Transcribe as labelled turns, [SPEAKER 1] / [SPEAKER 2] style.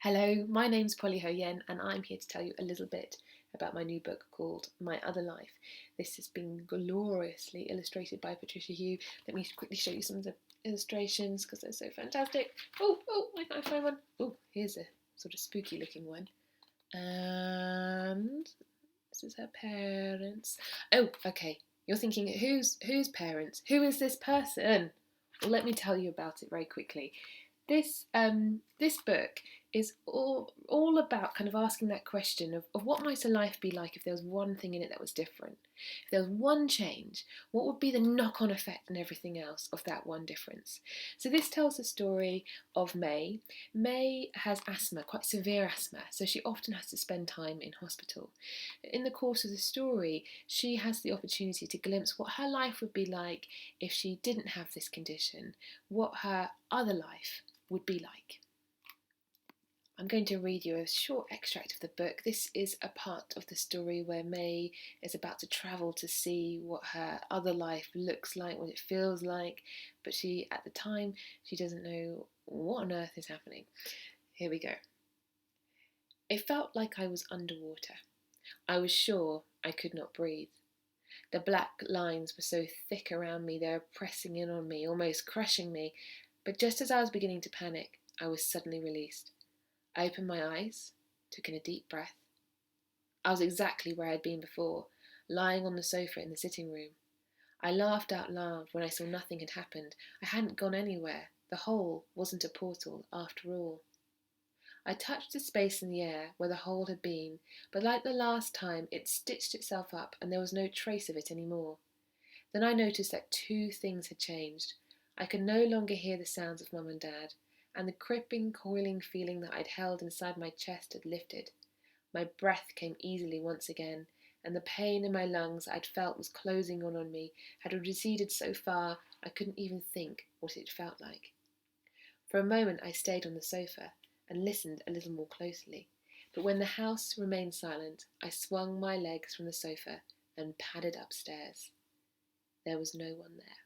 [SPEAKER 1] Hello, my name's Polly Ho Yen, and I'm here to tell you a little bit about my new book called My Other Life. This has been gloriously illustrated by Patricia Hugh. Let me quickly show you some of the illustrations because they're so fantastic. Oh, I can't find one. Oh, here's a sort of spooky looking one. And this is her parents. Oh, okay. You're thinking, whose parents? Who is this person? Well, let me tell you about it very quickly. This book is all about kind of asking that question of what might a life be like if there was one thing in it that was different. If there was one change, what would be the knock-on effect and everything else of that one difference? So this tells the story of May. May has asthma, quite severe asthma, so she often has to spend time in hospital. In the course of the story, she has the opportunity to glimpse what her life would be like if she didn't have this condition, what her other life would be like. I'm going to read you a short extract of the book. This is a part of the story where May is about to travel to see what her other life looks like, what it feels like, but at the time, she doesn't know what on earth is happening. Here we go. It felt like I was underwater. I was sure I could not breathe. The black lines were so thick around me, they were pressing in on me, almost crushing me. But just as I was beginning to panic, I was suddenly released. I opened my eyes, took in a deep breath. I was exactly where I'd been before, lying on the sofa in the sitting room. I laughed out loud when I saw nothing had happened. I hadn't gone anywhere. The hole wasn't a portal after all. I touched the space in the air where the hole had been, but like the last time, it stitched itself up and there was no trace of it anymore. Then I noticed that two things had changed. I could no longer hear the sounds of Mum and Dad, and the cripping, coiling feeling that I'd held inside my chest had lifted. My breath came easily once again, and the pain in my lungs I'd felt was closing on me had receded so far I couldn't even think what it felt like. For a moment I stayed on the sofa and listened a little more closely, but when the house remained silent, I swung my legs from the sofa and padded upstairs. There was no one there.